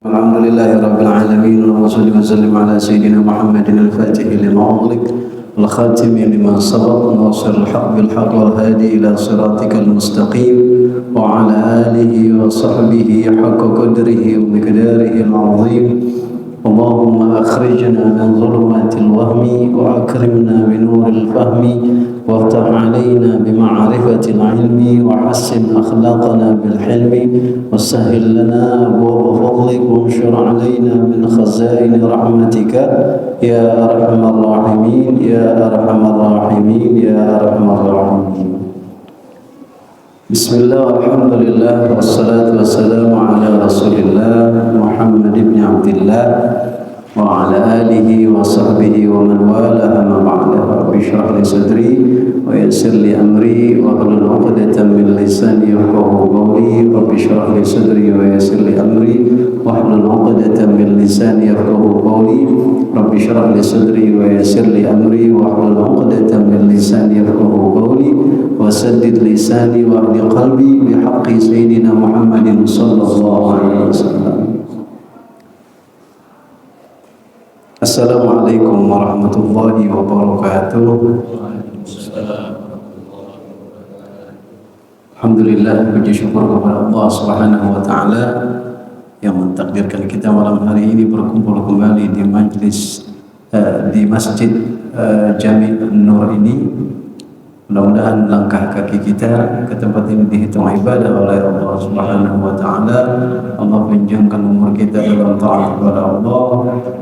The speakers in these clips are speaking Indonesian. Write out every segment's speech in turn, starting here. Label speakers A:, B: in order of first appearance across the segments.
A: الحمد لله رب العالمين وصلى وسلم على سيدنا محمد الفاتح لما أغلق الخاتم لما سبق ناصر الحق بالحق والهادي إلى صراطك المستقيم وعلى آله وصحبه حق قدره ومقداره العظيم. اللهم أخرجنا من ظلمات الوهم وأكرمنا بنور الفهم وافتح علينا بمعرفة العلم وحسن أخلاقنا بالحلم وسهل لنا أبواب فضلك وانشر علينا من خزائن رحمتك يا أرحم الراحمين يا أرحم الراحمين يا أرحم الراحمين. بسم الله والحمد لله والصلاة والسلام على رسول الله محمد بن عبد الله وعلى آله وصحبه ومن والاه أما بعد. رب اشرح لي صدري ويسر لي أمري واحلل عقدة من لساني يفقهوا قولي. رب اشرح لي صدري ويسر لي أمري واحلل عقدة من لساني يفقهوا قولي. رب اشرح لي صدري ويسر لي أمري واحلل عقدة من لساني يفقهوا قولي وسدد لساني واهد قلبي بحق سيدنا محمد صلى الله عليه وسلم. Assalamualaikum warahmatullahi wabarakatuh. Alhamdulillah, puji syukur kepada Allah Subhanahu wa taala yang mentakdirkan kita malam hari ini berkumpul kembali di majlis di Masjid Jami' Nur ini. Mudah-mudahan langkah kaki kita ke tempat ini dihitung ibadah oleh Allah Subhanahu wa taala. Allah panjangkan umur kita dalam taat kepada Allah.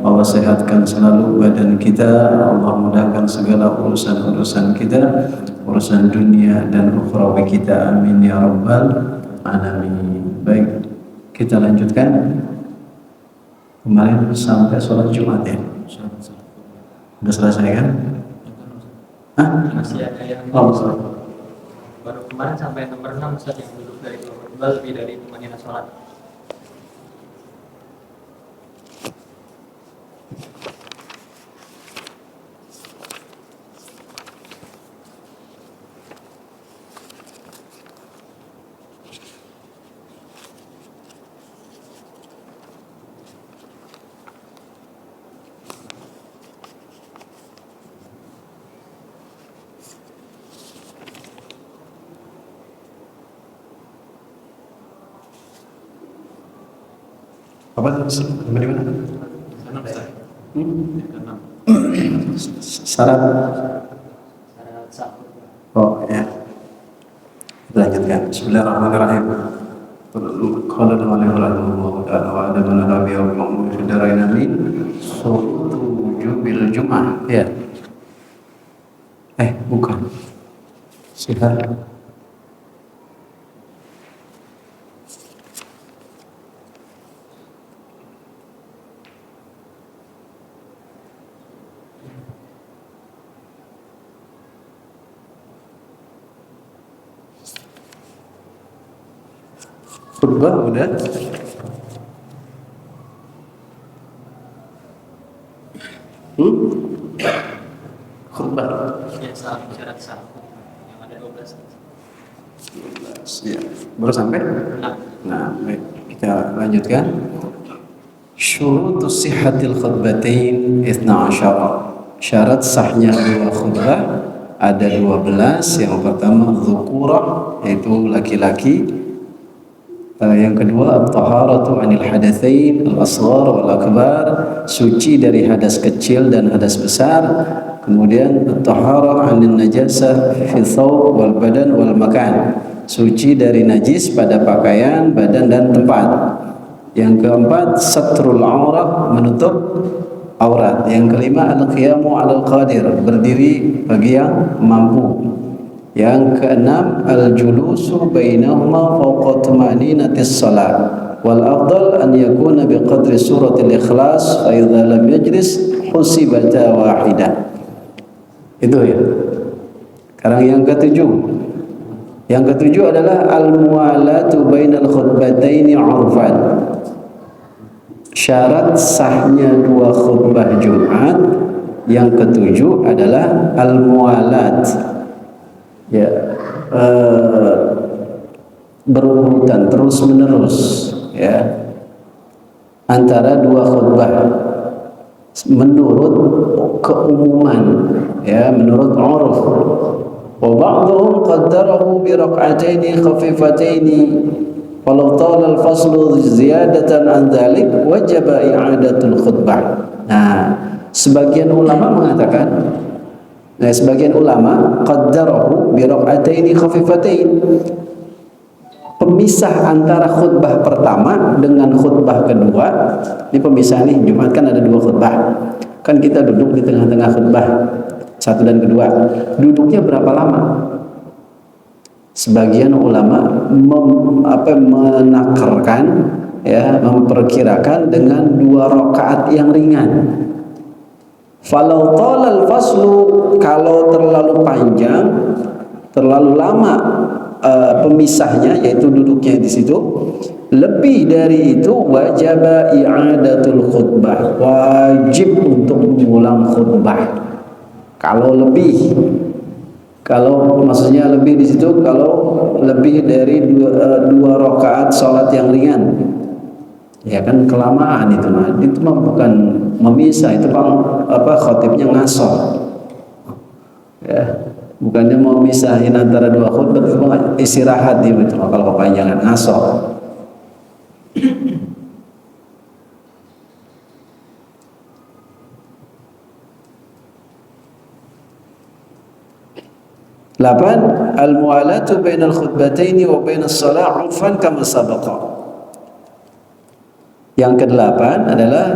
A: Allah sehatkan selalu badan kita. Allah mudahkan segala urusan-urusan kita, urusan dunia dan ukhrawi kita. Amin ya rabbal alamin. Baik, kita lanjutkan. Kemarin sampai sholat Jumat ya. Sudah selesai kan?
B: Masih ada yang baru kemarin sampai nomor 6 Ustaz, yang duduk dari dua lebih dari tumanina sholat.
A: Apa di mana? Syarat. Oh ya. Lanjutkan. Bismillahirrahmanirrahim. Qala al-Mu'allim ta'ala wa ada man rabi'a wa ma'mum fi darain amin. Surutu wujubil jum'ah. Ya. Bukan. Sihat. Khutbah udah. Khutbah.
B: Ya, syarat sah. Yang ada 12.
A: Ya, baru sampai? Nah, baik. Kita lanjutkan. Syurutus sihhatil khutbatain 12. Syarat sahnya dua khutbah ada 12. Yang pertama dzukurah, yaitu laki-laki. Yang kedua at-taharatu 'anil hadatsain al-asghar wal akbar, suci dari hadas kecil dan hadas besar. Kemudian at-taharah 'anil najasah fi thawb wal badan wal makan, suci dari najis pada pakaian, badan dan tempat. Yang keempat satrul aurah, menutup aurat. Yang kelima al-qiyamu 'alal qadir, berdiri bagi yang mampu. Yang keenam al-julusu bainahuma fawqa tuma'ninatis salat wal afdal an yakuna biqadri suratil ikhlas fa idza lam yajlis husibata wahidah. Itu ya. Sekarang yang ketujuh. Yang ketujuh adalah al-muwalatu bainal khutbataini 'urfan. Syarat sahnya dua khutbah Jumat yang ketujuh adalah al-muwalat. Ya, berurutan terus menerus, ya. antara dua khutbah menurut keumuman, ya, menurut uruf. Wa ba'dhum qaddarahu bi rak'ataini khafifataini walau tala al-faslu ziyadatan an dhalik wajaba i'adatul khutbah. Nah, sebagian ulama mengatakan, sebagian ulama qaddarahu bi rak'ataini khafifatain, pemisah antara khutbah pertama dengan khutbah kedua. Ini pemisah nih, Jumat kan ada dua khutbah, kan kita duduk di tengah-tengah khutbah satu dan kedua, duduknya berapa lama? Sebagian ulama menakarkan, ya, memperkirakan dengan 2 rakaat yang ringan. Falau talal faslu, kalau terlalu panjang, terlalu lama pemisahnya, yaitu duduknya di situ, lebih dari itu wajib i'adatul khutbah, wajib untuk mengulang khutbah. Kalau lebih, kalau maksudnya lebih di situ, kalau lebih dari dua rakaat sholat yang ringan, ya kan kelamaan itu mah bukan memisah, itu khotibnya ngaso, ya, bukannya mau misahin antara dua khutbah, itu istirahat dia itu kalau kepanjangan ngaso. Lapan, al-mu'alatu bainal khutbataini wa bainas shalah 'urfan kama sabaqa. Yang kedelapan adalah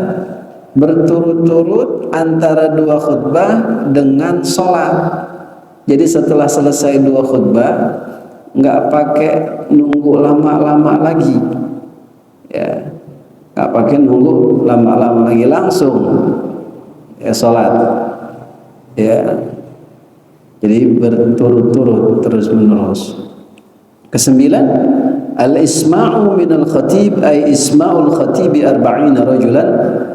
A: berturut-turut antara dua khutbah dengan sholat. Jadi setelah selesai dua khutbah, nggak pakai nunggu lama-lama lagi, ya, nggak pakai nunggu lama-lama lagi, langsung ya sholat, ya. Jadi berturut-turut terus menerus. Kesembilan, al-isma'u minal khatib, ay isma'ul khatibi 40 rajulan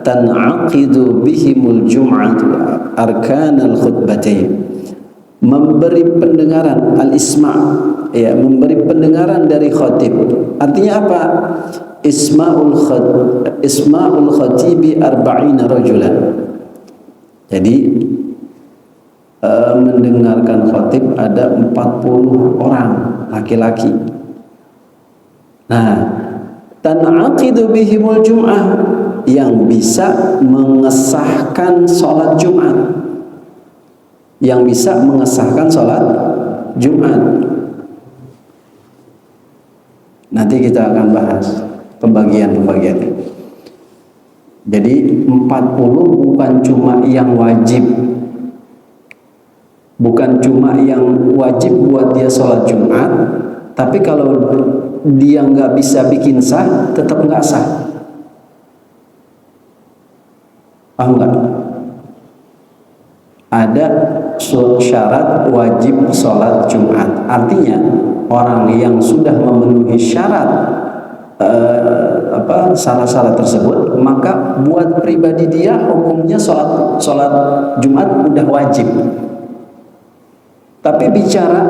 A: tan'aqidu bihimul jum'atu arkanal khutbatain. Memberi pendengaran, al-isma', ya, memberi pendengaran dari khatib. Artinya apa? Isma'ul khatibi 40 rajulan. Jadi mendengarkan khatib ada 40 orang laki-laki. Nah, tan'aqidu bihimul jum'ah, yang bisa mengesahkan sholat Jumat, yang bisa mengesahkan sholat Jumat. Nanti kita akan bahas pembagian-pembagiannya. Jadi 40 bukan cuma yang wajib, bukan cuma yang wajib buat dia sholat Jumat, tapi kalau dia nggak bisa bikin sah, tetap nggak sah. Paham nggak? Ada syarat wajib sholat Jumat. Artinya orang yang sudah memenuhi syarat syarat-syarat tersebut, maka buat pribadi dia hukumnya sholat Jumat udah wajib. Tapi bicara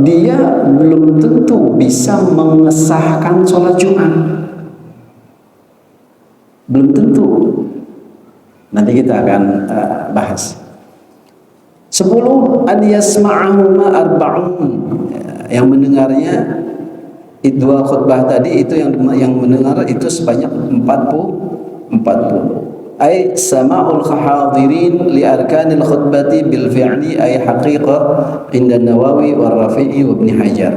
A: dia belum tentu bisa mengesahkan sholat Jumat, belum tentu. Nanti kita akan bahas. 10, an yasma'ahuma arba'un, yang mendengarnya dua khutbah tadi itu yang mendengar itu sebanyak 40. Ay sama'ul hadirin li arkanil khutbati bil fi'li ay haqiqah inda Nawawi wa Rafi'i wa Ibn Hajar.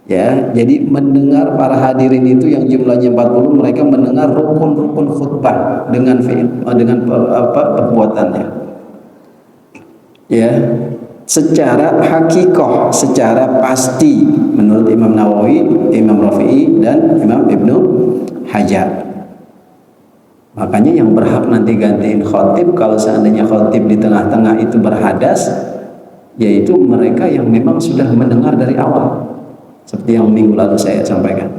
A: Ya, jadi mendengar para hadirin itu yang jumlahnya 40, mereka mendengar rukun-rukun khutbah dengan perbuatannya. Ya, secara hakikoh, secara pasti menurut Imam Nawawi, Imam Rafi'i dan Imam Ibnu Hajar. Makanya yang berhak nanti gantiin khotib kalau seandainya khotib di tengah-tengah itu berhadas, yaitu mereka yang memang sudah mendengar dari awal. Seperti yang minggu lalu saya sampaikan.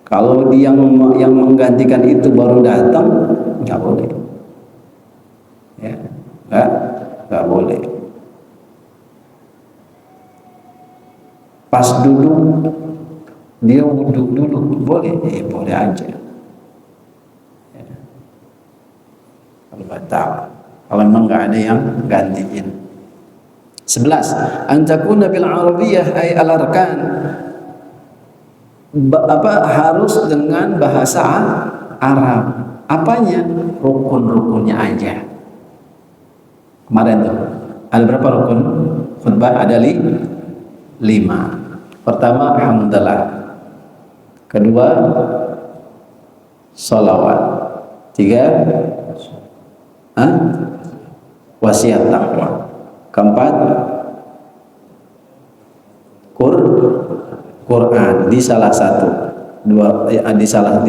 A: Kalau dia yang menggantikan itu baru datang, nggak boleh. Ya, nggak boleh. Pas duduk dia wudhu dulu, boleh? Boleh aja. Ya. Kalau batal, kalau memang nggak ada yang gantiin. 11. Antakuna bil Arabiyyah ay al-arkan. Harus dengan bahasa Arab. Apanya? Rukun-rukunnya aja. Kemarin tuh ada berapa rukun khutbah? Ada 5. Pertama hamdalah, kedua salawat, 3 wasiat takwa, keempat Quran di salah satu di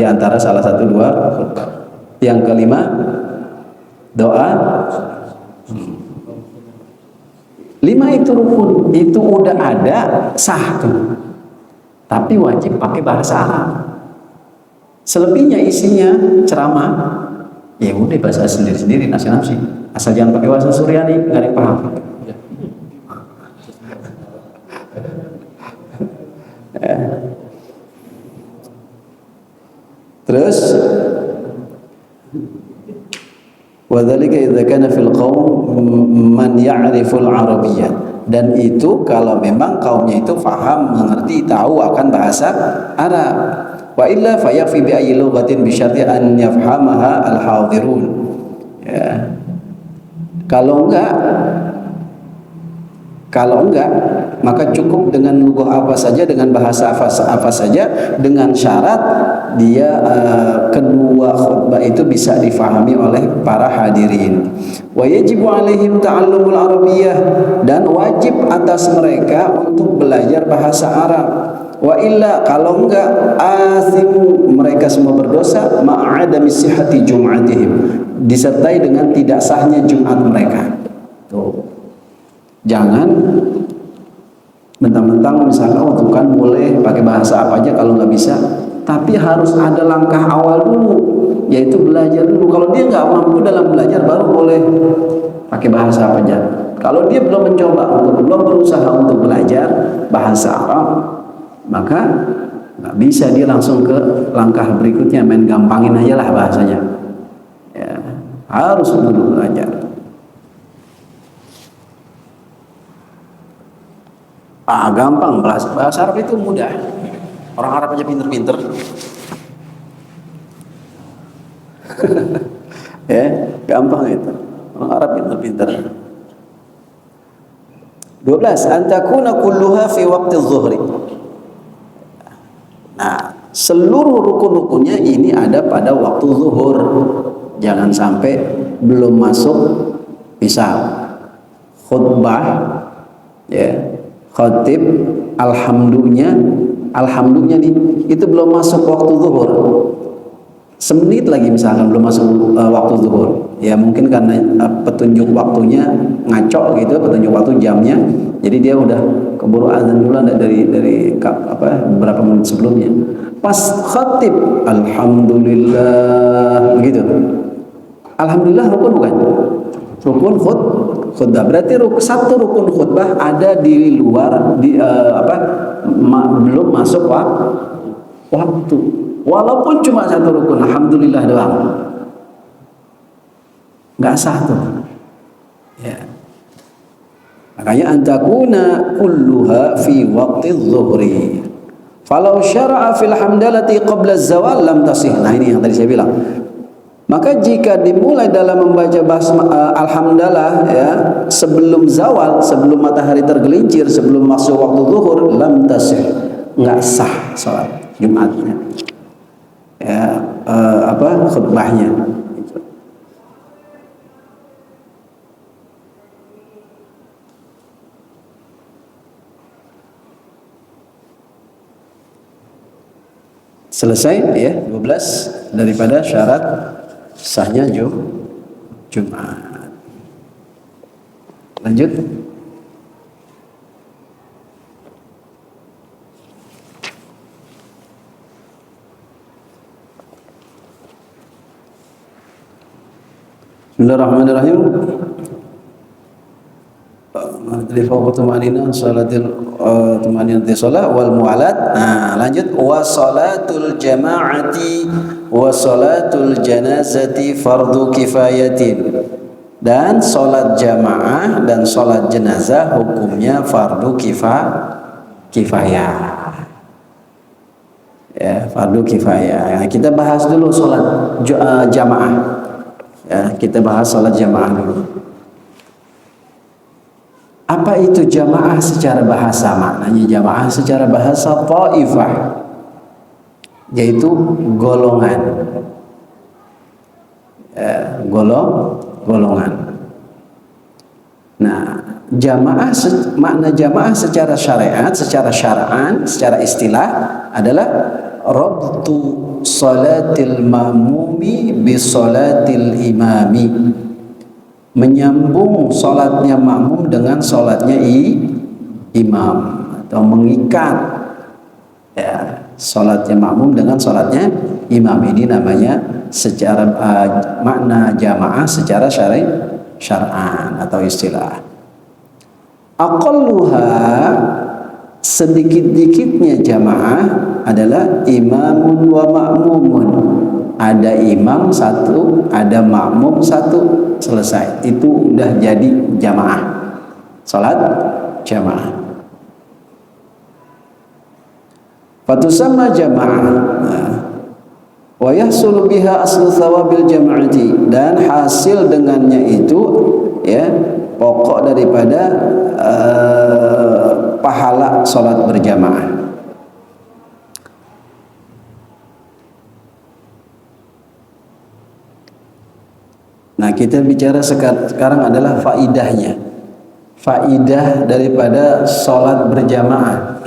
A: antara salah satu 2 khutbah. Yang kelima doa. 5 itu rukun, itu udah ada, sah tuh. Tapi wajib pakai bahasa Arab. Selebihnya isinya ceramah, ya udah bahasa sendiri-sendiri, nasi-nasi. Asal jangan pakai bahasa Suryani, nggak ada yang paham. Terus wadzalika idza kana fil qaum man ya'riful arabiyyah, dan itu kalau memang kaumnya itu faham, mengerti, tahu akan bahasa Arab. Wa illa fayakfi bi ayyi lughatin bi syarti an yafhamaha al hadirun. Ya. Kalau enggak maka cukup dengan lughah apa saja, dengan bahasa apa saja, dengan syarat dia kedua khutbah itu bisa difahami oleh para hadirin. Wa yajibu alaihim ta'allumul arabiyyah, dan wajib atas mereka untuk belajar bahasa Arab. Wa illa, kalau enggak, asimu, mereka semua berdosa, ma'adami sihhati jum'atihim, disertai dengan tidak sahnya Jumat mereka. Tuh. Jangan mentang-mentang misalnya tuh kan boleh pakai bahasa apa aja kalau nggak bisa, tapi harus ada langkah awal dulu, yaitu belajar dulu. Kalau dia nggak mampu dalam belajar, baru boleh pakai bahasa apa aja. Kalau dia belum mencoba, belum berusaha untuk belajar bahasa Arab, maka nggak bisa dia langsung ke langkah berikutnya, main gampangin aja lah bahasanya. Ya, harus dulu belajar. Gampang, bahasa Arab itu mudah. Orang Arab aja pinter-pinter. Ya, gampang itu. Orang Arab pinter-pinter. 12. Antakuna kulluha fi waqti zuhri. Nah, seluruh rukun-rukunnya ini ada pada waktu zuhur. Jangan sampai belum masuk, misal khutbah, ya, khatib, alhamdulillah nih, itu belum masuk waktu zuhur. Semenit lagi misalkan belum masuk waktu zuhur. Ya mungkin karena petunjuk waktunya ngaco gitu, petunjuk waktu jamnya. Jadi dia udah keburu azan dulu dari beberapa menit sebelumnya. Pas khatib, alhamdulillah gitu. Alhamdulillah rukun bukan? Rukun khutbah. Berarti satu rukun khutbah ada di luar belum masuk waktu. Walaupun cuma satu rukun, alhamdulillah doang, nggak sah tuh. Ya. Makanya antakuna kulluha fi waqti zuhri. Falau syara'a fil hamdalati qabla az-zawal lam tasih. Nah ini yang tadi saya bilang. Maka jika dimulai dalam membaca alhamdulillah ya sebelum zawal, sebelum matahari tergelincir, sebelum masuk waktu zuhur, lam tasih, nggak sah salat Jumatnya. Ya, khutbahnya. Selesai ya 12 daripada syarat sahnya Jumat. Lanjut. Bismillahirrahmanirrahim. Dari fawqa tumanina salatil tumanina salat wal mualat. Nah, lanjut wa salatul jama'ati wa salatul janazati fardu kifayatin. Dan salat jamaah dan salat jenazah hukumnya fardu kifayah. Ya, fardu kifayah. Ya, kita bahas dulu salat jamaah. Ya, kita bahas salat jamaah dulu. Apa itu jamaah secara bahasa? Maknanya jamaah secara bahasa ta'ifah, yaitu golongan. Golongan. Nah, makna jamaah secara syariat, secara syar'an, secara istilah adalah rabtu salatil ma'mumi bi salatil imami. Menyambung salatnya makmum dengan salatnya imam, atau mengikat ya salatnya makmum dengan salatnya imam. Ini namanya secara makna jamaah secara syar'an atau istilah. Aqalluha, sedikit-dikitnya jamaah adalah imamun wa ma'mumun. Ada imam satu, ada makmum satu, selesai. Itu udah jadi jamaah, salat jamaah. Fatusamma jamaah. Wa yahsulu biha aslu thawabil jama'ati, dan hasil dengannya itu ya pokok daripada pahala salat berjamaah. Nah, kita bicara sekarang adalah faidahnya. Faidah daripada salat berjamaah.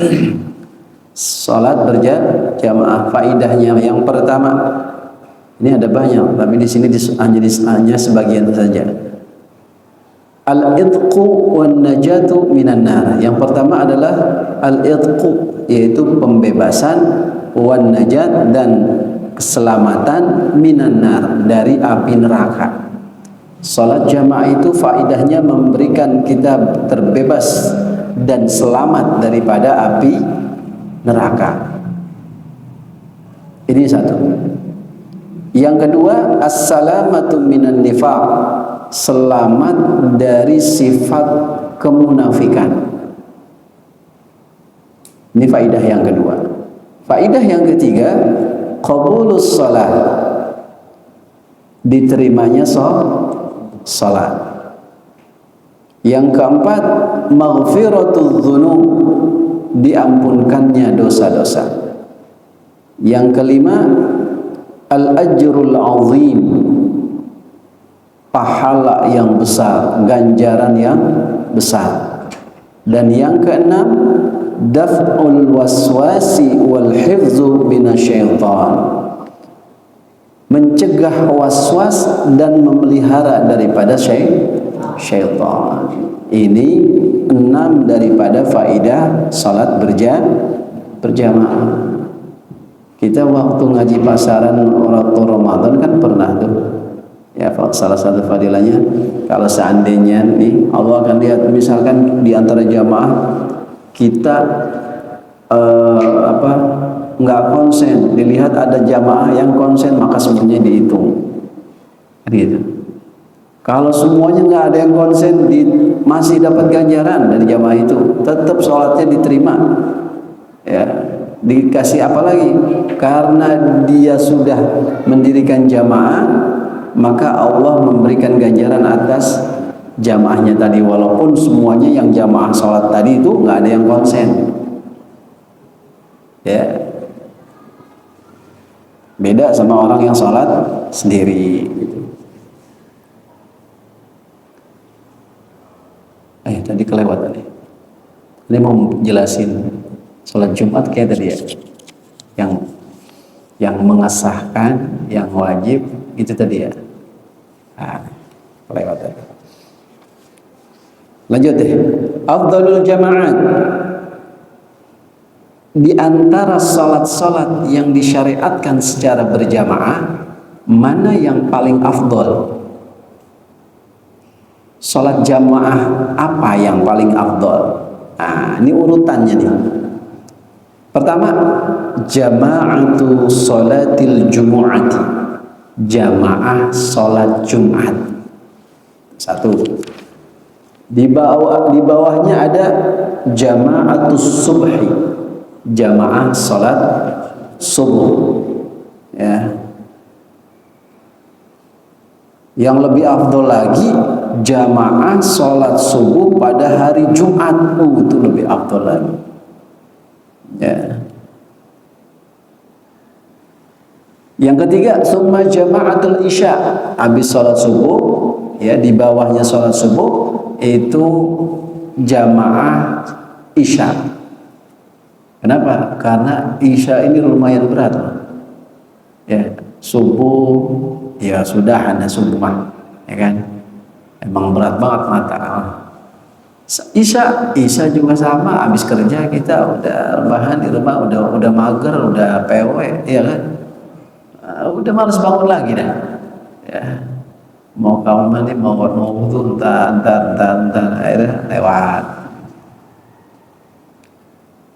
A: Salat berjamaah, faidahnya yang pertama, ini ada banyak, tapi di sini hanya sebagian saja. Al-idqu wan najatu minan nar. Yang pertama adalah al-idqu, yaitu pembebasan, wan najat, dan keselamatan, minan nar, dari api neraka. Salat jamaah itu faidahnya memberikan kita terbebas dan selamat daripada api neraka. Ini satu. Yang kedua, as-salamatu minan nifaq, selamat dari sifat kemunafikan. Ini faidah yang kedua. Faidah yang ketiga, qabulus shalah, diterimanya salat. Yang keempat, maghfiratul dzunub, diampunkannya dosa-dosa. Yang kelima, al-ajrul azim, pahala yang besar, ganjaran yang besar. Dan yang keenam, daf'ul waswasi wal hifzu minasyaitan, mencegah waswas dan memelihara daripada syaitan. Ini 6 daripada faidah salat berjamaah. Kita waktu ngaji pasaran waktu Ramadan kan pernah tuh ya, salah satu fadilahnya, kalau seandainya nih Allah akan lihat, misalkan di antara jamaah kita nggak konsen, dilihat ada jamaah yang konsen, maka semuanya dihitung gitu. Kalau semuanya nggak ada yang konsen, masih dapat ganjaran dari jamaah itu, tetap sholatnya diterima ya, dikasih apa lagi, karena dia sudah mendirikan jamaah, maka Allah memberikan ganjaran atas jamaahnya tadi, walaupun semuanya yang jamaah sholat tadi itu nggak ada yang konsen ya. Beda sama orang yang sholat sendiri gitu. Tadi kelewat tadi. Ini mau jelasin sholat Jumat kayak tadi ya, yang mengesahkan, yang wajib itu tadi ya. Kelewat tadi. Lanjut deh. Afdalul jamaat, di antara salat-salat yang disyariatkan secara berjamaah, mana yang paling afdal? Sholat jamaah apa yang paling afdol? Nah, ini urutannya nih. Pertama, jama'atu sholatil jumu'ati. Jamaah sholat Jumat. Satu. Di bawahnya ada jama'atus subhi. Jamaah sholat subuh. Ya. Yang lebih afdol lagi jamaah sholat subuh pada hari Jumat, itu lebih afdol lagi. Ya. Yang ketiga, summa jama'atul isya, habis sholat subuh, ya di bawahnya sholat subuh itu jamaah isya. Kenapa? Karena isya ini lumayan berat. Ya, subuh ya sudah hanya subuh, ya kan? Emang berat banget mata. Isya juga sama, habis kerja kita udah rebahan di rumah, udah mager, udah PW, ya kan? Udah males bangun lagi dah. Ya. Mau kamar mandi, mau wudu, entar akhirnya lewat.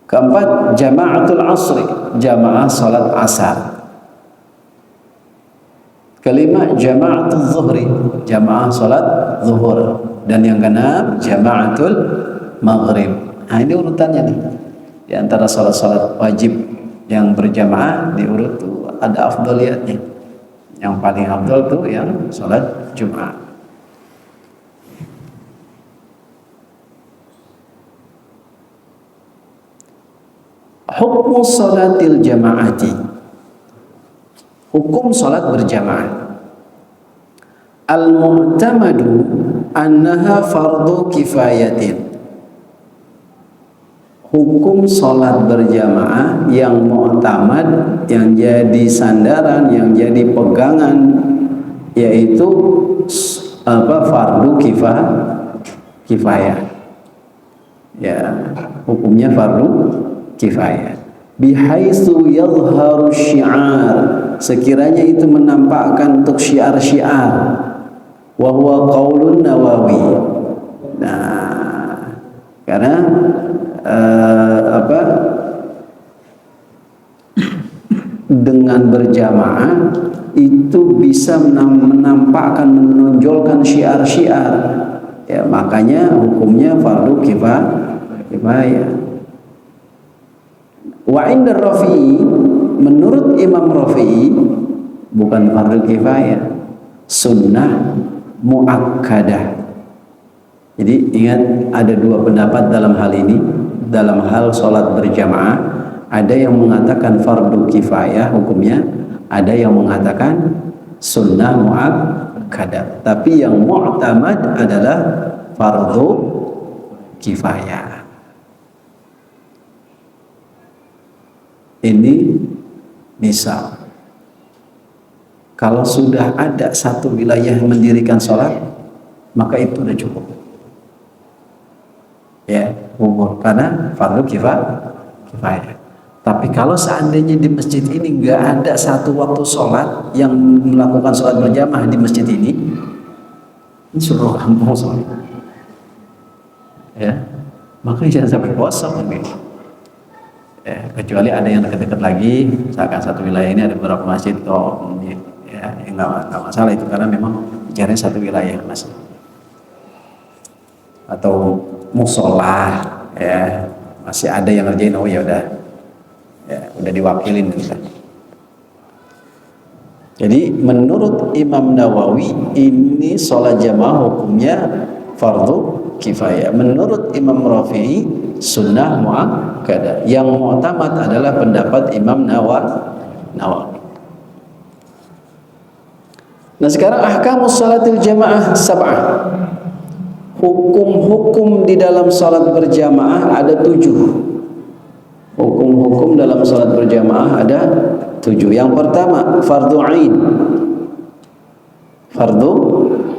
A: Keempat, jama'atul asri, jamaah salat asar. Kelima, jama'atul zuhri, jamaah salat zuhur. Dan yang keenam, jama'atul maghrib. Nah, ini urutannya nih. Di antara salat-salat wajib yang berjamaah diurut tuh ada afdaliyatnya. Yang paling afdal tuh yang salat Jumat. Hukum salatil jamaati. Hukum salat berjamaah. Al-mu'tamadu annaha fardu kifayatin. Hukum salat berjamaah yang mu'tamad, yang jadi sandaran, yang jadi pegangan, yaitu fardu kifayah. Ya, hukumnya fardu kifayah. Bihaitsu yadhharu syiar, sekiranya itu menampakkan untuk syiar-syiar. Wa huwa qaulun Nawawi. Nah, karena dengan berjamaah itu bisa menampakkan, menonjolkan syiar-syiar, ya, makanya hukumnya fardu kifayah. Wa inda Rafi'i, menurut Imam Rafi'i bukan fardu kifayah, sunnah muakkadah. Jadi ingat, ada dua pendapat dalam hal ini, dalam hal sholat berjamaah. Ada yang mengatakan fardu kifayah hukumnya, ada yang mengatakan sunnah muakkadah. Tapi yang mu'tamad adalah fardu kifayah. Ini misal, kalau sudah ada satu wilayah mendirikan sholat, maka itu sudah cukup. Ya, umur, karena fardu kifayah. Tapi kalau seandainya di masjid ini nggak ada satu waktu sholat yang melakukan sholat berjamaah di masjid ini seluruh kampung sholat, ya, maka jangan sampai kosong nih. Ya, kecuali ada yang dekat-dekat lagi, misalkan satu wilayah ini ada beberapa masjid, ya nggak masalah itu, karena memang bicaranya satu wilayah masjid atau musola, ya masih ada yang ngerjain, oh ya udah diwakilin gitu. Jadi menurut Imam Nawawi ini sholat jamaah hukumnya fardu kifayah. Menurut Imam Rafi'i sunnah muakkadah. Yang mu'tamad adalah pendapat Imam Nawawi. Nah, sekarang ahkamus salatil jamaah sab'ah. Hukum-hukum di dalam salat berjamaah ada 7. Hukum-hukum dalam salat berjamaah ada 7. Yang pertama, fardu ain. Fardu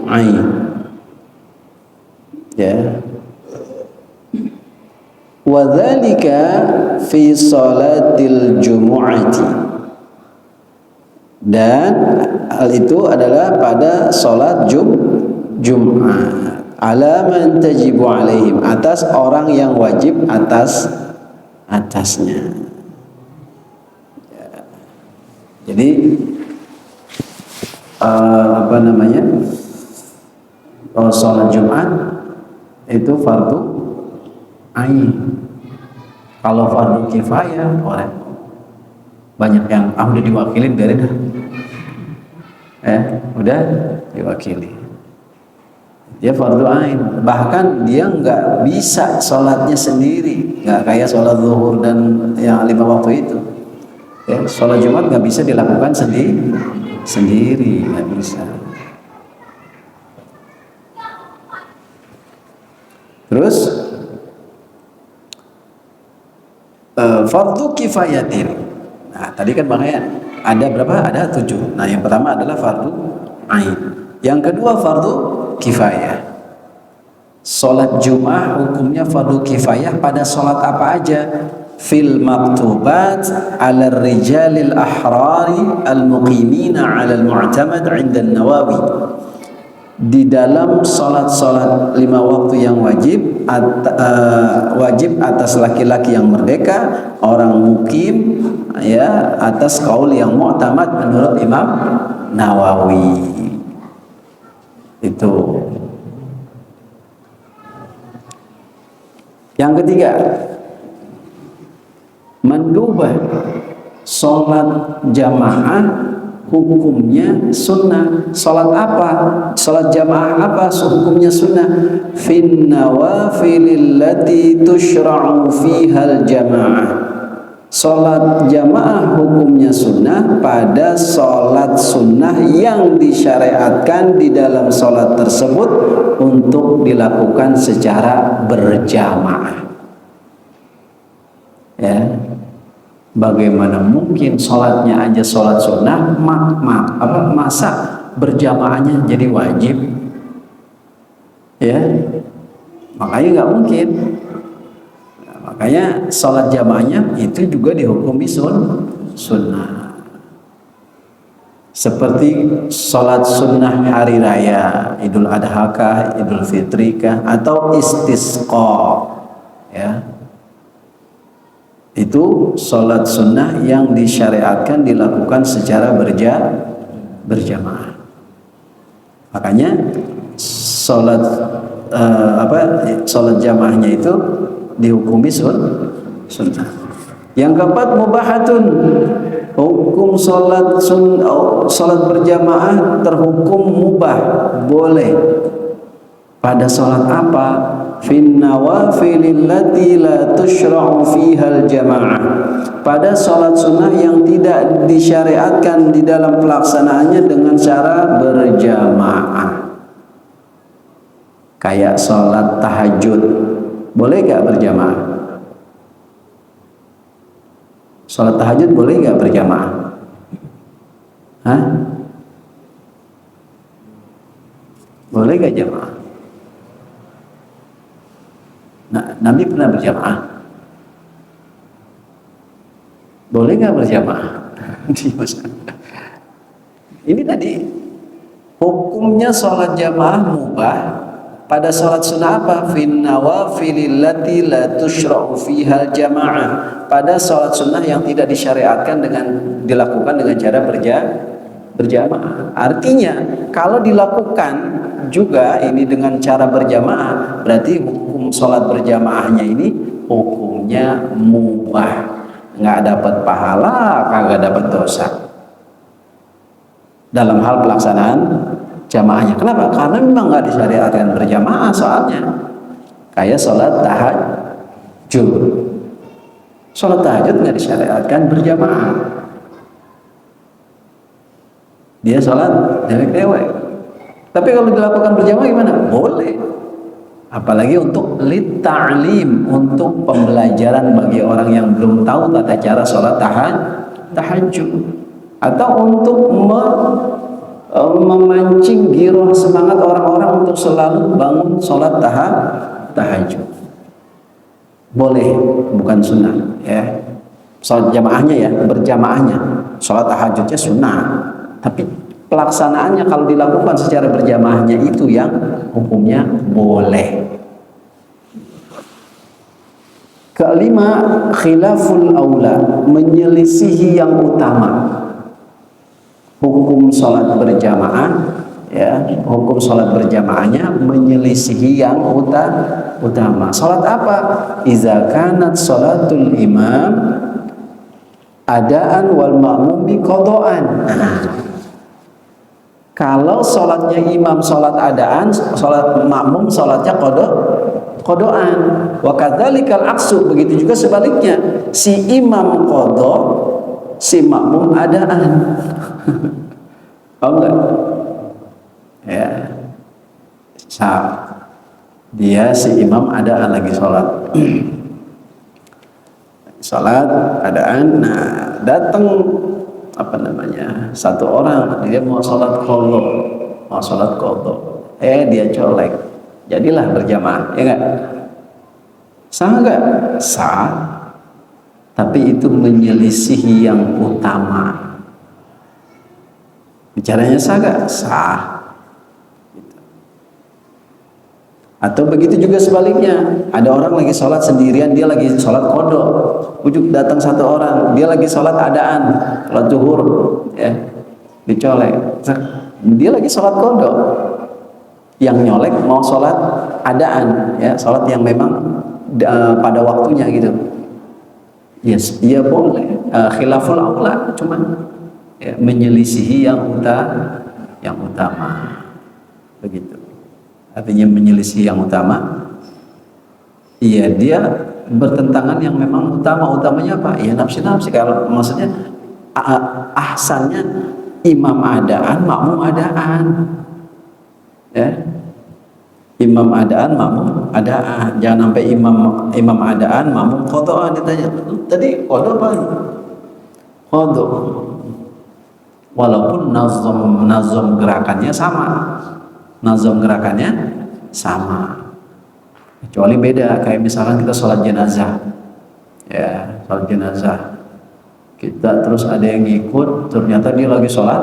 A: ain. Ya. Wa dzalika fi salatil jumu'ati. Dan hal itu adalah pada salat Jumat. ala man tajibu alaihim, atas orang yang wajib atasnya. Jadi apa namanya, sholat Jumat itu fardu ain. Kalau fardu kifayah boleh. Banyak yang udah diwakilin, biarin dah. Udah diwakili. Dia fardu ain. Bahkan dia nggak bisa sholatnya sendiri, nggak kayak sholat zuhur dan yang 5 waktu itu. Sholat Jumat nggak bisa dilakukan sendiri, nggak bisa. Terus fardu kifayatin. Nah, tadi kan makanya ada berapa? Ada 7. Nah, yang pertama adalah fardu ain. Yang kedua fardu kifayah. Salat Jumat hukumnya fardu kifayah pada salat apa aja? Fil maktubat ala rijalil ahrari al-muqimina ala al-mu'tamad 'inda an-Nawawi. Di dalam salat-salat 5 waktu yang wajib atas laki-laki yang merdeka, orang mukim, ya, atas kaul yang mu'tamad menurut Imam Nawawi. Itu. Yang ketiga, mendubah sholat jamaah hukumnya sunnah. Sholat apa? Sholat jamaah apa hukumnya sunnah? Fin nawafilil lati tushra'u fihal jamaah. Sholat jamaah hukumnya sunnah pada sholat sunnah yang disyariatkan di dalam sholat tersebut untuk dilakukan secara berjamaah. Ya, bagaimana mungkin sholatnya aja sholat sunnah, masa berjamaahnya jadi wajib? Ya, makanya nggak mungkin. Makanya sholat jamaahnya itu juga dihukumi sunnah. Seperti sholat sunnah hari raya, Idul Adha kah, Idul Fitri kah, atau istisqa, ya. Itu sholat sunnah yang disyariatkan dilakukan secara berjamaah. Makanya sholat sholat jamaahnya itu dihukumi sunnah. Yang keempat, mubahatun. Hukum sholat berjamaah terhukum mubah, boleh. Pada sholat apa? Fin nawafilil lati la tushra'u fihal jamaah. Pada sholat sunnah yang tidak disyariatkan di dalam pelaksanaannya dengan cara berjamaah. Kayak sholat tahajud, boleh gak berjamaah? Sholat tahajud boleh gak berjamaah? Hah? Boleh gak jamaah? Nah, Nabi pernah berjamaah? Boleh nggak berjamaah? Ini tadi hukumnya sholat jamaah mubah. Pada sholat sunnah apa? Fin nawafilil lati la tushra'u fihal jamaah. Pada sholat sunnah yang tidak disyariatkan dilakukan dengan cara berjamaah. Artinya kalau dilakukan juga ini dengan cara berjamaah, berarti hukum sholat berjamaahnya ini hukumnya mubah. Nggak dapat pahala, kagak dapat dosa dalam hal pelaksanaan jamaahnya. Kenapa? Karena memang nggak disyariatkan berjamaah soalnya. Kayak sholat tahajud. Sholat tahajud nggak disyariatkan berjamaah. Dia sholat dewek-dewek. Tapi kalau dilakukan berjamaah gimana? Boleh. Apalagi untuk lit-ta'lim, untuk pembelajaran bagi orang yang belum tahu tata cara sholat tahajud, atau untuk memancing giroh semangat orang-orang untuk selalu bangun sholat tahajud. Boleh, bukan sunnah, ya. Sholat jamaahnya ya, berjamaahnya. Sholat tahajudnya sunnah, tapi pelaksanaannya kalau dilakukan secara berjamaahnya itu yang hukumnya boleh. Kelima, khilaful aula, menyelisihi yang utama. Hukum sholat berjamaah, ya, hukum sholat berjamaahnya menyelisihi yang utama. Sholat apa? Iza kanat sholatul imam adaan wal ma'mum bi qadaan. Kalau sholatnya imam sholat adaan, sholat makmum sholatnya kodoan. Wa kadzalikal aksu, begitu juga sebaliknya, si imam kodo, si makmum adaan. Oh enggak? Ya, dia si imam adaan lagi sholat. Sholat adaan, nah datang satu orang, dia mau sholat qadha, dia colek, jadilah berjamaah, ya enggak? Sah enggak? Sah, tapi itu menyelisihi yang utama. Bicaranya sah enggak? Sah. Atau begitu juga sebaliknya, ada orang lagi sholat sendirian, dia lagi sholat qadha, ujuk datang satu orang, dia lagi sholat adaan, sholat zuhur, ya, dicolek, dia lagi sholat qadha, yang nyolek mau sholat adaan, ya, sholat yang memang pada waktunya gitu. Yes, iya boleh, khilaful aula, cuman ya, menyelisihi yang utama, begitu. Artinya menyelisih yang utama, iya dia bertentangan yang memang utamanya apa? Ya nafsi. Kalau maksudnya ahsannya imam adaan, makmum adaan, ya, imam adaan, makmum adaan. Jangan sampai imam adaan, makmum qadha. Ditanya tadi qadha apa? Qadha. Walaupun nazam gerakannya sama. Nazam gerakannya sama, kecuali beda. Kayak misalkan kita sholat jenazah, ya, sholat jenazah, kita terus ada yang ngikut, ternyata dia lagi sholat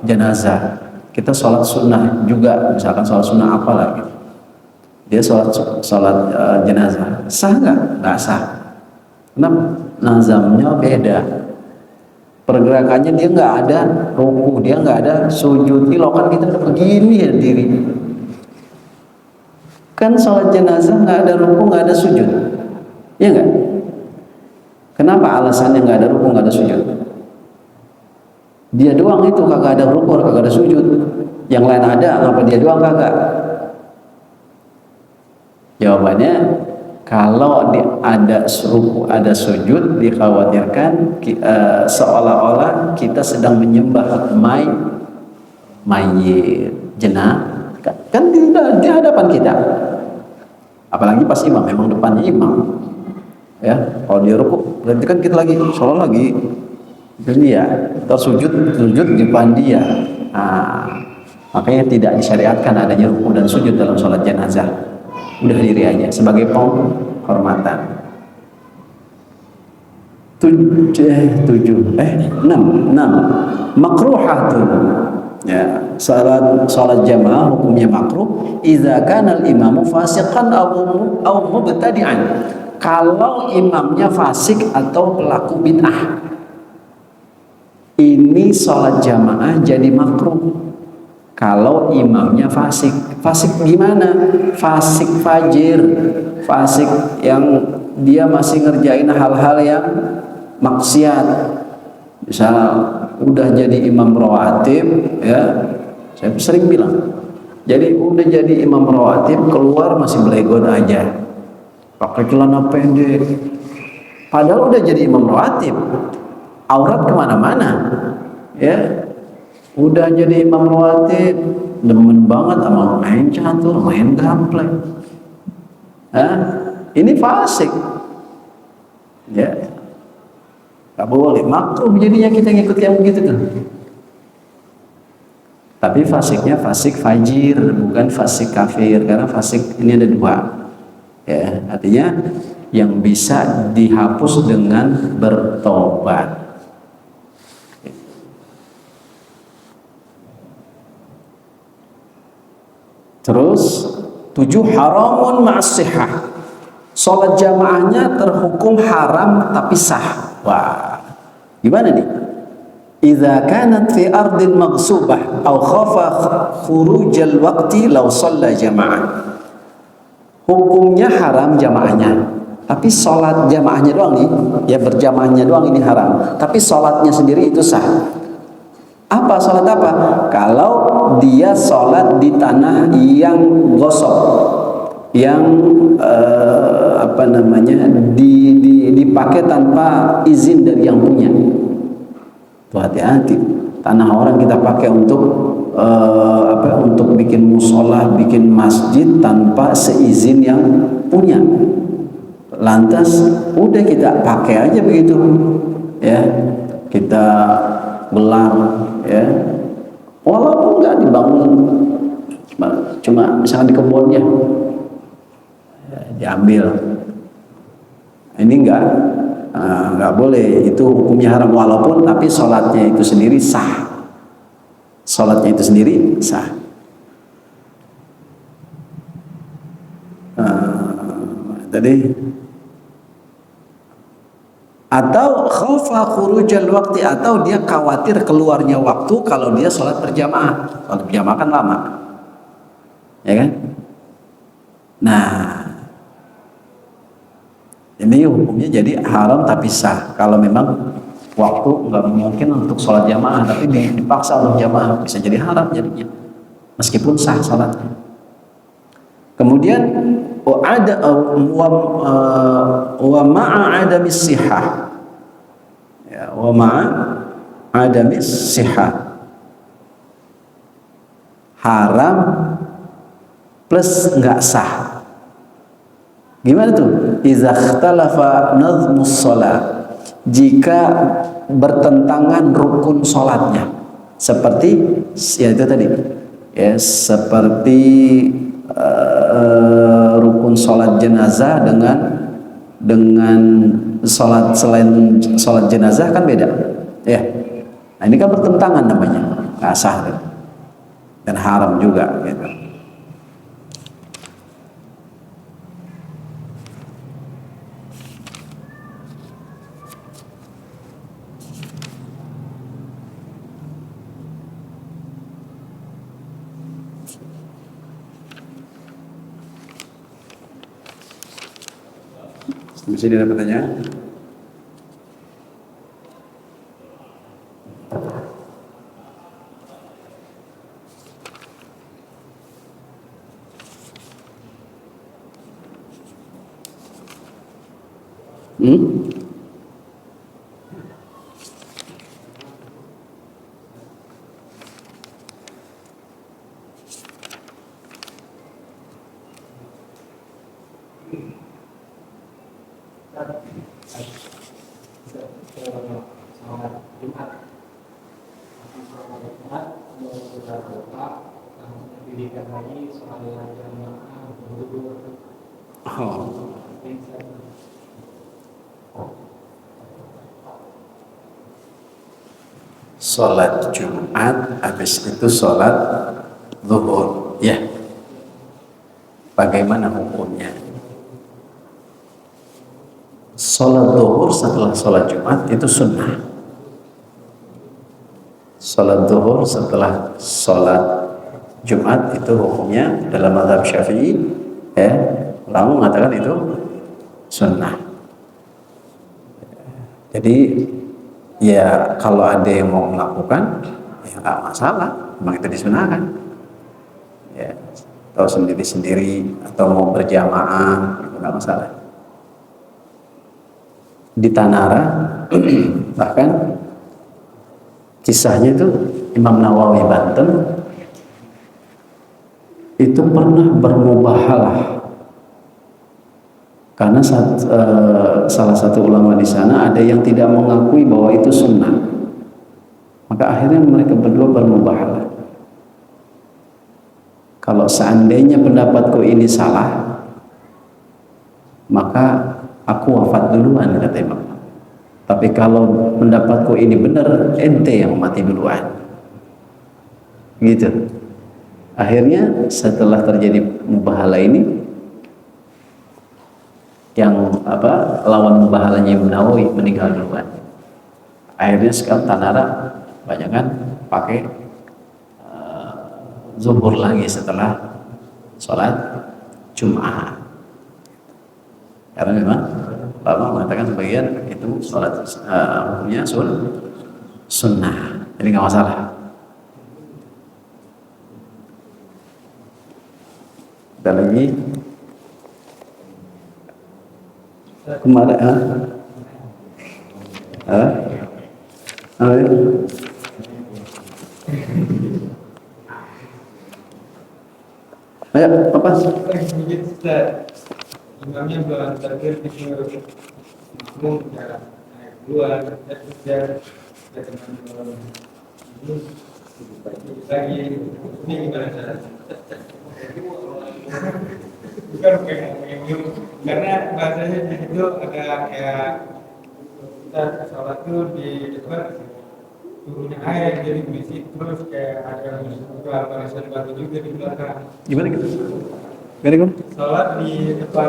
A: jenazah, kita sholat sunnah juga, misalkan sholat sunnah apa lagi, dia sholat jenazah, sah nggak? Nggak sah. Kenapa? Nazamnya beda, pergerakannya dia nggak ada ruku, dia nggak ada sujud, dilakukan kita udah begini ya diri. Kan sholat jenazah nggak ada ruku, nggak ada sujud, ya nggak? Kenapa alasannya nggak ada ruku, nggak ada sujud? Dia doang itu kagak ada ruku, kagak ada sujud. Yang lain ada, kenapa dia doang kagak? Jawabannya, kalau ada ruku, ada sujud, dikhawatirkan seolah-olah kita sedang menyembah mayit, jenazah, kan di hadapan kita. Apalagi pas imam, memang depannya imam, ya. Kalau dia ruku, berarti kan kita lagi sholat lagi, dia tersujud di depan dia. Makanya tidak disyariatkan adanya ruku dan sujud dalam sholat jenazah. Udah diri aja sebagai penghormatan. 6 makruhatun, ya, salat jamaah hukumnya makruh idza kana al-imamu fasiqan aw mubtadi'an, kalau imamnya fasik atau pelaku bid'ah, ini salat jamaah jadi makruh kalau imamnya fasik. Fasik gimana? Fasik fajir, fasik yang dia masih ngerjain hal-hal yang maksiat. Misal udah jadi imam rawatib, ya, saya sering bilang, jadi udah jadi imam rawatib, keluar masih belegon aja, pakai celana pendek, padahal udah jadi imam rawatib, aurat kemana-mana, ya. Udah jadi imam rawatib, demen banget sama main catur, main gameplay. Ini fasik, ya, gak boleh, makruh jadinya kita ngikut yang begitu tuh. Tapi fasiknya fasik fajir, bukan fasik kafir, karena fasik ini ada dua, ya, artinya yang bisa dihapus dengan bertobat. Terus 7 haramun ma'as-sihah. Salat jamaahnya terhukum haram tapi sah. Wah, gimana nih? Idza kanat fi ardin maghsubah aw khafa khurujal waqti law shalla jamaah. Hukumnya haram jamaahnya, tapi sholat jamaahnya doang nih, ya berjamaahnya doang ini haram, tapi sholatnya sendiri itu sah. Apa sholat apa? Kalau dia sholat di tanah yang gosok, yang dipakai tanpa izin dari yang punya. Tuh hati-hati, tanah orang kita pakai untuk untuk bikin musola, bikin masjid tanpa seizin yang punya. Lantas udah kita pakai aja begitu, ya kita gelar, ya walaupun nggak dibangun, cuma misalnya di kebunnya ya, diambil. Ini nggak boleh, itu hukumnya haram walaupun tapi sholatnya itu sendiri sah. Sholatnya itu sendiri sah. Tadi atau khafa khurujal waqti, atau dia khawatir keluarnya waktu kalau dia sholat berjamaah. Sholat berjamaah kan lama, ya kan? Nah, ini hukumnya jadi haram tapi sah kalau memang waktu nggak mungkin untuk sholat jamaah, tapi dipaksa untuk jamaah, bisa jadi haram jadinya, meskipun sah sholatnya. Kemudian ada wa ma'a adamis sihah, ya, wa ma'a adamis sihah, haram plus nggak sah. Gimana tuh? Idza ikhtalafa nazmus shalah, jika bertentangan rukun sholatnya, seperti ya itu tadi, ya seperti rukun sholat jenazah dengan sholat selain sholat jenazah kan beda, ya. Nah ini kan bertentangan namanya, nggak sah dan haram juga, gitu. Bisa ada pertanyaan? Sholat Jumat, habis itu sholat zuhur, ya. Bagaimana hukumnya? Sholat zuhur setelah sholat Jumat itu sunnah. Sholat zuhur setelah sholat Jumat itu hukumnya dalam mazhab Syafi'i, ya, ulama mengatakan itu sunnah. Jadi ya kalau ada yang mau melakukan, ya nggak masalah, memang itu disunahkan. Ya, atau sendiri-sendiri atau mau berjamaah, itu nggak masalah. Di Tanara bahkan kisahnya itu Imam Nawawi Banten itu pernah bermubahalah karena salah satu ulama di sana ada yang tidak mengakui bahwa itu sunnah, maka akhirnya mereka berdua bermubahalah. Kalau seandainya pendapatku ini salah, maka aku wafat duluan, kata Imam. Tapi kalau pendapatku ini benar, ente yang mati duluan, gitu. Akhirnya setelah terjadi mubahalah ini, yang lawan mubahalanya Imam Nawawi meninggal duluan. Akhirnya sekarang Tanara banyak kan pakai zuhur lagi setelah sholat Jum'ah. Karena memang ulama mengatakan sebagian itu sholat hukumnya sunnah, jadi nggak masalah. Kita lagi kemarin ayo apa?
B: Imamnya belum terakhir di makmum ya naik keluar ya teman ini lagi ini gimana caranya? Bukan karena bahasanya di situ ada kayak kita sholat tuh di depan turunnya air jadi berisik terus kayak ada barisan batu juga di belakang.
A: Gimana gitu? Gimana?
B: Sholat di depan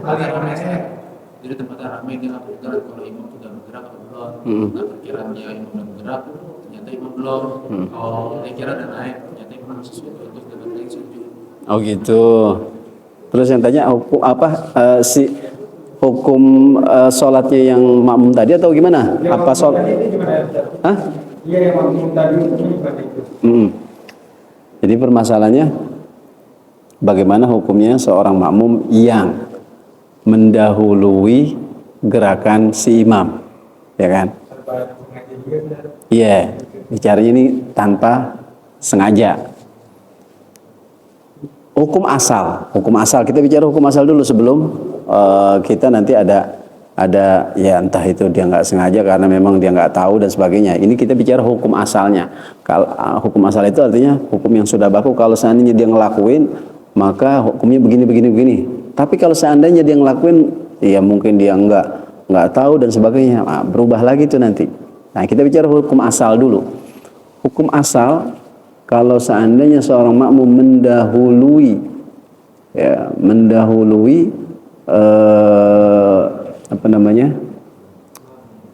B: aliran air.
C: Jadi tempatnya ramai, dia nggak bergerak. Kalau imam sudah bergerak atau belum, nah perkiraan dia imam sudah bergerak, ternyata imam belum. Kalau dia kira ada naik, ternyata imam masih sujud, terus dia lagi sujud.
A: Oh gitu. Terus yang tanya hukum apa hukum sholatnya yang makmum tadi atau gimana?
B: Ya,
A: apa sholat? Hah?
B: Iya yang makmum tadi itu seperti itu.
A: Jadi permasalahannya bagaimana hukumnya seorang makmum yang mendahului gerakan si imam, ya kan? Iya, bicaranya ini tanpa sengaja. Hukum asal kita bicara hukum asal dulu sebelum kita nanti ada ya entah itu dia nggak sengaja karena memang dia nggak tahu dan sebagainya. Ini kita bicara hukum asalnya. Kalau hukum asal itu artinya hukum yang sudah baku. Kalau seandainya dia ngelakuin maka hukumnya begini. Tapi kalau seandainya dia ngelakuin, ya mungkin dia nggak tahu dan sebagainya, berubah lagi itu nanti. Nah kita bicara hukum asal dulu. Hukum asal kalau seandainya seorang makmum mendahului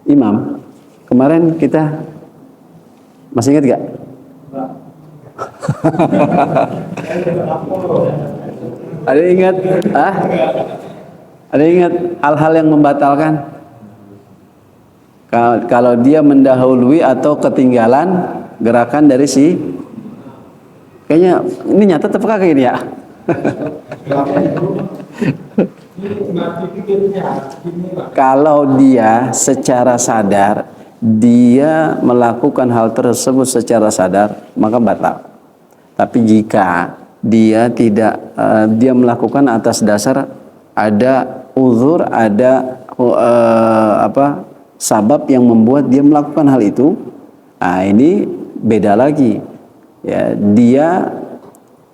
A: imam. Kemarin kita masih ingat gak? Ada ingat? Ada ingat hal-hal yang membatalkan? Kalau dia mendahului atau ketinggalan gerakan dari si, kayaknya ini nyata apakah kayak gini ya? Kalau dia secara sadar dia melakukan hal tersebut secara sadar maka batal. Tapi jika dia tidak dia melakukan atas dasar ada uzur, ada sabab yang membuat dia melakukan hal itu, nah ini beda lagi. Ya, dia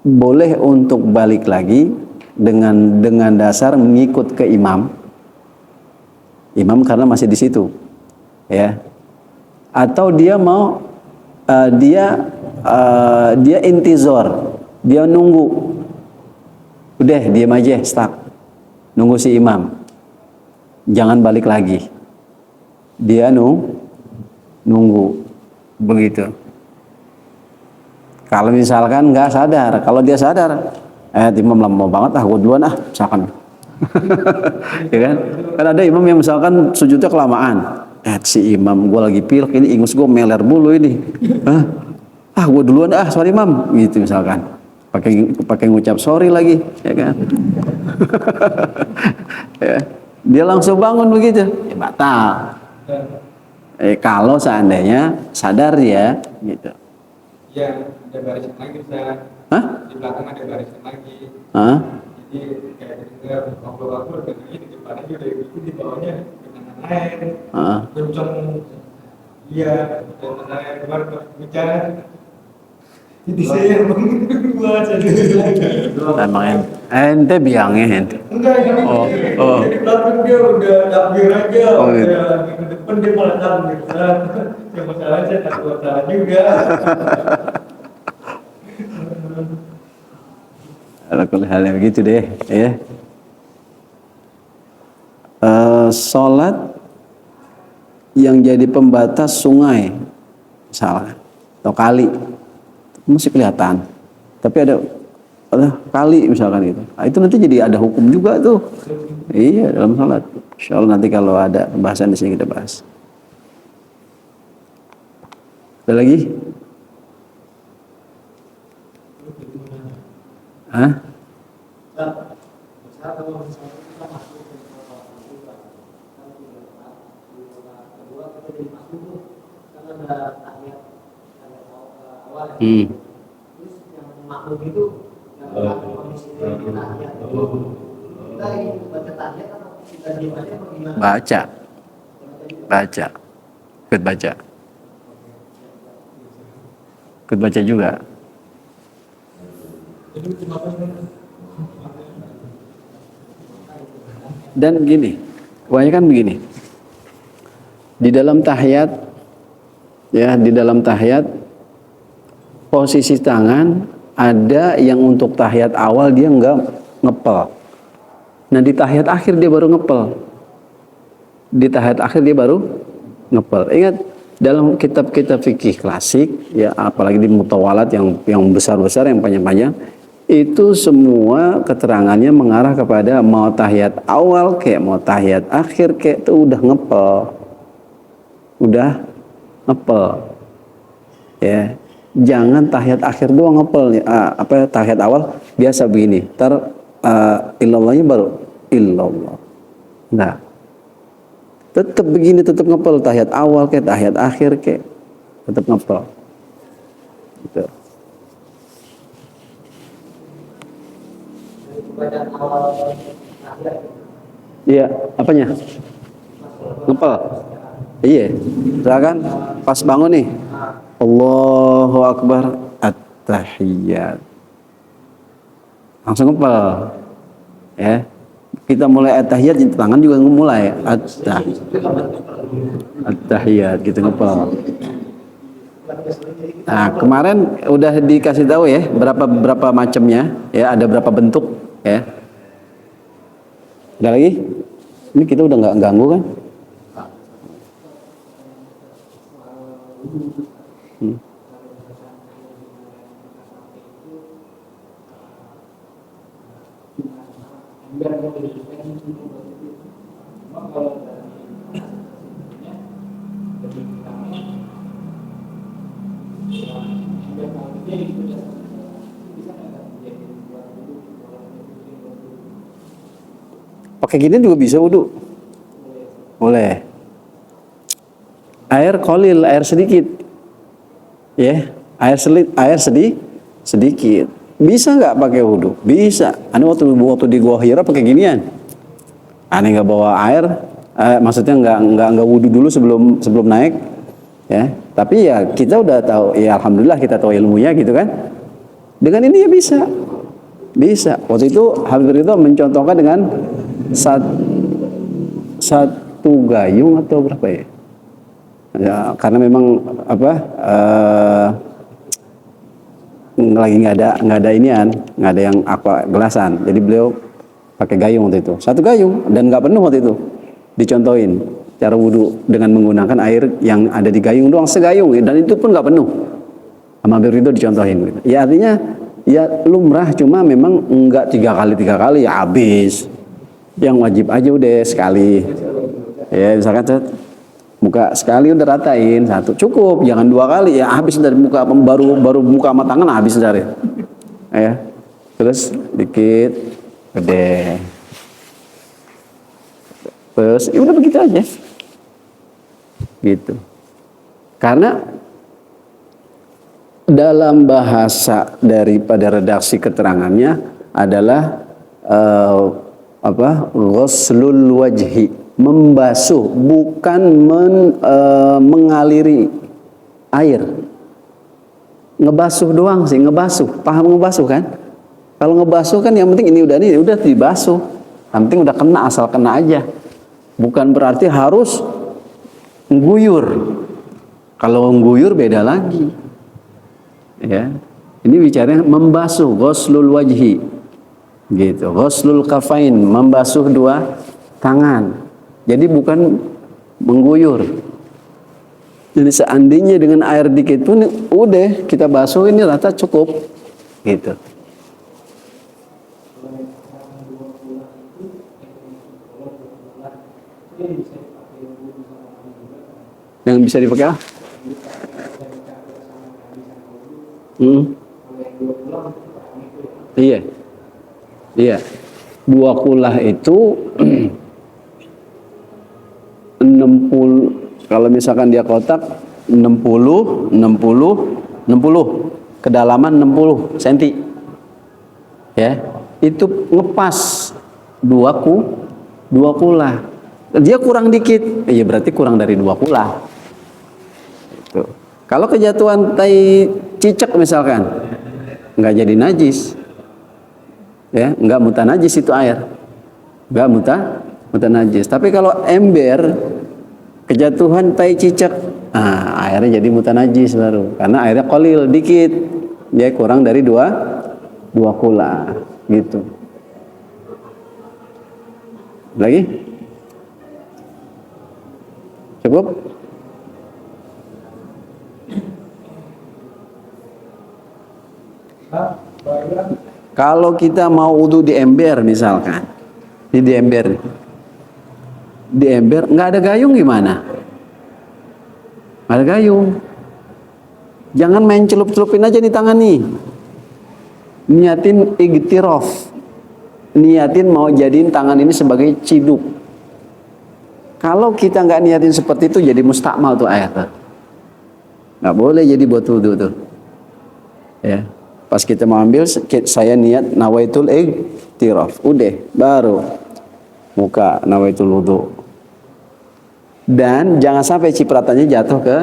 A: boleh untuk balik lagi dengan dasar mengikut ke imam karena masih di situ, ya. Atau dia mau dia intizor, dia nunggu, udah diam aja, stuck, nunggu si imam, jangan balik lagi, dia nunggu begitu. Kalau misalkan nggak sadar, kalau dia sadar, imam lama banget, gue duluan misalkan. Ya kan? Kan ada imam yang misalkan sujudnya kelamaan. Si imam, gue lagi pilek ini, ingus gue meler bulu ini. Gue duluan sorry imam, gitu misalkan. Pakai ngucap sorry lagi, ya kan? Ya. Dia langsung bangun begitu, ya batal. Kalau seandainya sadar dia, gitu.
B: Ya, ada barisan lagi Ustaz. Di belakang ada barisan lagi. Jadi kayak dengar ngobrol-ngobrol dengannya di depannya udah gitu, di bawahnya genangan air. Kenceng. Iya, genangan air keluar hujan. Jadi saya buat jadi lagi.
A: Emang ente biangnya ente.
B: Enggak, jadi belakang dia udah takbir aja.
A: Gitu.
B: Di depan dia malah takbir. Ya masalahnya saya takut salah juga.
A: Kalau hal yang begitu deh, ya. Sholat yang jadi pembatas sungai, misalnya, atau kali, masih kelihatan. Tapi ada kali misalkan gitu. Nah, itu nanti jadi ada hukum juga tuh. Iya, dalam sholat. Insya Allah nanti kalau ada pembahasan di sini kita bahas. Ada lagi? Hah? Baca, ikut baca juga. Dan gini, kebanyakan begini. Di dalam tahiyat, ya, di dalam tahiyat posisi tangan ada yang untuk tahiyat awal dia enggak ngepel. Nah di tahiyat akhir dia baru ngepel. Di tahiyat akhir dia baru ngepel. Ingat dalam kitab-kitab fikih klasik, ya apalagi di mutawalat yang besar-besar, yang panjang-panjang, itu semua keterangannya mengarah kepada mau tahiyat awal kayak mau tahiyat akhir kayak itu udah ngepel, ya. Jangan tahiyat akhir doang ngepel, tahiyat awal biasa begini, illallahnya baru illallah. Nah, tetap begini, tetap ngepel, tahiyat awal kayak tahiyat akhir kayak tetap ngepel. Gitu. Iya, apanya? Ngepel. Iya. Misalkan pas bangun nih. Allahu Akbar, at-tahiyyat. Langsung ngepel. Ya. Kita mulai at-tahiyyat, tangan juga mulai at-tahiyyat gitu ngepel. Nah, kemarin udah dikasih tahu ya berapa macamnya, ya, ada berapa bentuk, ya. Ada lagi? Ini kita udah nggak ganggu kan? Pakai gini juga bisa wudu. Boleh. Air qalil, air sedikit. Ya, air sedikit. Bisa nggak pakai wudu? Bisa. Ane waktu di Gua Hira pakai ginian. Ane nggak bawa air, maksudnya nggak wudu dulu sebelum naik. Ya, tapi ya kita udah tahu, ya alhamdulillah kita tahu ilmunya gitu kan. Dengan ini ya bisa. Waktu itu Habib Ridho mencontohkan dengan satu gayung atau berapa ya? Ya karena memang lagi nggak ada yang aqua gelasan, jadi beliau pakai gayung waktu itu, satu gayung dan nggak penuh waktu itu, dicontohin cara wudhu dengan menggunakan air yang ada di gayung doang, segayung, dan itu pun nggak penuh. Sama Habib Ridho dicontohin gitu. Ya artinya ya lumrah, cuma memang nggak tiga kali ya habis. Yang wajib aja udah sekali, ya misalkan muka sekali udah ratain satu cukup, jangan dua kali ya habis dari muka, baru muka sama tangan habis dari, ya terus dikit gede, terus ya udah begitu aja gitu. Karena dalam bahasa daripada redaksi keterangannya adalah ghuslul wajhi, membasuh, bukan mengaliri air. Ngebasuh doang sih, paham ngebasuh kan? Kalau ngebasuh kan yang penting ini udah dibasuh, yang penting udah kena, asal kena aja. Bukan berarti harus mengguyur. Kalau mengguyur beda lagi. Ya. Ini bicaranya membasuh, ghuslul wajhi. Gitu. Ghuslul kafain, membasuh dua tangan. Jadi bukan mengguyur. Jadi seandainya dengan air dikit pun udah kita basuh ini rata cukup. Gitu. Yang bisa dipakai apa? Iya. Iya. 2 kulah itu 60, kalau misalkan dia kotak 60 kedalaman 60 cm. Ya. Itu ngepas 2 kulah. Dia kurang dikit, iya berarti kurang dari 2 kulah. Itu. Kalau kejatuhan tai cicak misalkan, nggak jadi najis, ya nggak mutanajis itu air, nggak mutanajis. Tapi kalau ember kejatuhan tai cicak, airnya jadi mutanajis baru, karena airnya qalil dikit, dia kurang dari 2 kulah, gitu. Lagi? Cukup? Kalau kita mau wudu di ember misalkan, di ember nggak ada gayung gimana? Nggak ada gayung. Jangan main celup-celupin aja di tangan nih. Niatin igtiraf. Niatin mau jadiin tangan ini sebagai ciduk. Kalau kita nggak niatin seperti itu, jadi mustakmal tuh air tuh. Nggak boleh jadi buat wudu tuh. Ya, pas kita mau ambil, saya niat nawaitul igtiraf. Udah, baru muka nawaitul wudu. Dan jangan sampai cipratannya jatuh ke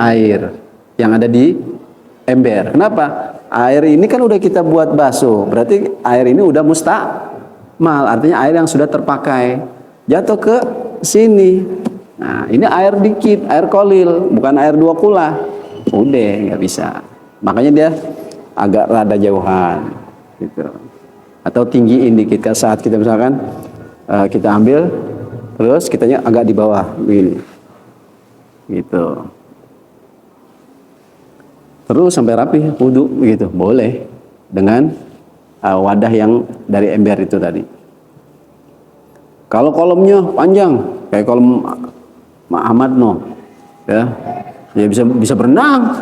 A: air yang ada di ember. Kenapa? Air ini kan udah kita buat basuh, berarti air ini udah mustakmal, artinya air yang sudah terpakai. Jatuh ke sini. Nah, ini air dikit, air qalil, bukan air 2 kulah. Udah, nggak bisa. Makanya dia agak rada jauhan, gitu. Atau tinggiin dikit. Saat kita misalkan kita ambil, terus kitanya agak di bawah, begini, gitu. Terus sampai rapi, wudu, gitu. Boleh dengan wadah yang dari ember itu tadi. Kalau kolomnya panjang, kayak kolom Ahmad no, ya bisa berenang.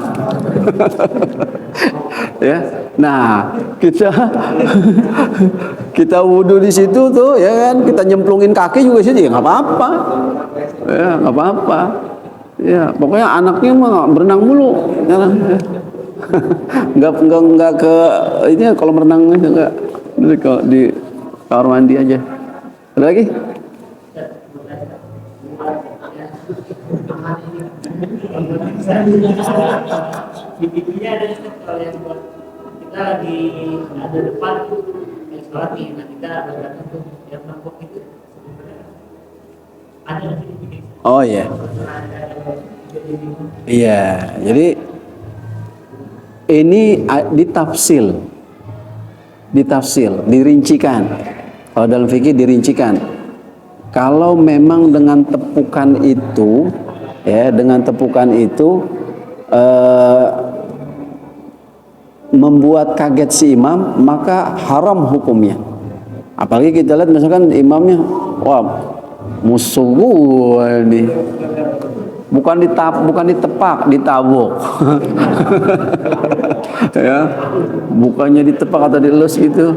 A: Ya, nah kita wudu di situ tuh, ya kan, kita nyemplungin kaki juga sih, ya nggak apa-apa, ya nggak apa-apa. Ya pokoknya anaknya mah berenang mulu, ya. nggak ke ini kalau berenang nggak di kamar mandi aja. Ada lagi?
D: Bibinya ada kalau yang buat kita lagi ada depan yang sholat nih, nah kita berangkat tuh yang nampok itu ada di.
A: Oh iya. Iya, jadi ini ditafsil, dirincikan. Kalau dalam fikih dirincikan. Kalau memang dengan tepukan itu, ya, dengan tepukan itu membuat kaget si imam, maka haram hukumnya. Apalagi kita lihat misalkan imamnya, wah, musuh gue nih. Bukan ditepak, ditabuk. Ya, bukannya ditepak atau dielus gitu.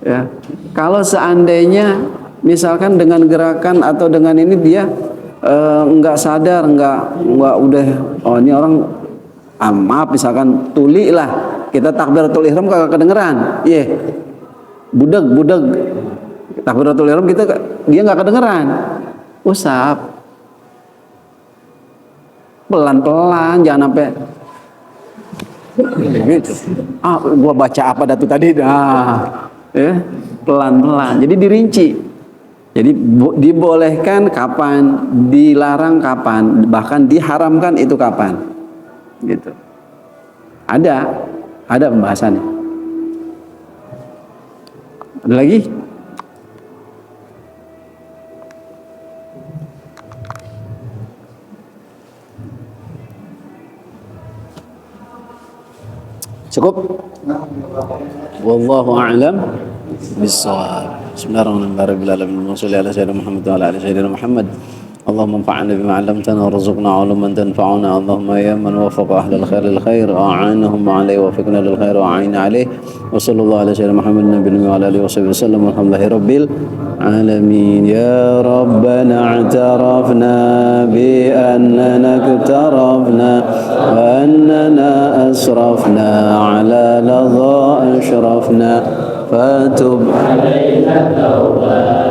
A: Ya, kalau seandainya misalkan dengan gerakan atau dengan ini dia nggak sadar, nggak udah, oh ini orang, maaf misalkan tuli lah, kita takbiratul ihram kagak kedengeran, budeg takbiratul ihram dia nggak kedengeran, usap pelan-pelan, jangan sampai gitu. Gua baca apa datu tadi dah, ya, pelan-pelan. Jadi dirinci. Jadi dibolehkan kapan, dilarang kapan, bahkan diharamkan itu kapan, gitu. Ada pembahasannya. Ada lagi? Cukup? Wallahu a'lam bissawab. Bismillahirrahmanirrahim. Wa sallallahu ala sayyidina Muhammad wa ala ali sayyidina Muhammad. اللهم انفعنا بما علمتنا وارزقنا علما تنفعنا. اللهم يا من وفق اهل الخير للخير واعانهم عليه ووفقنا للخير واعنا عليه. وصلى الله على سيدنا محمد النبي وعلى اله وصحبه وسلم والحمد لله رب العالمين. يا ربنا اعترفنا باننا اقترفنا واننا اسرفنا على لظى اشرفنا فتب علينا توبه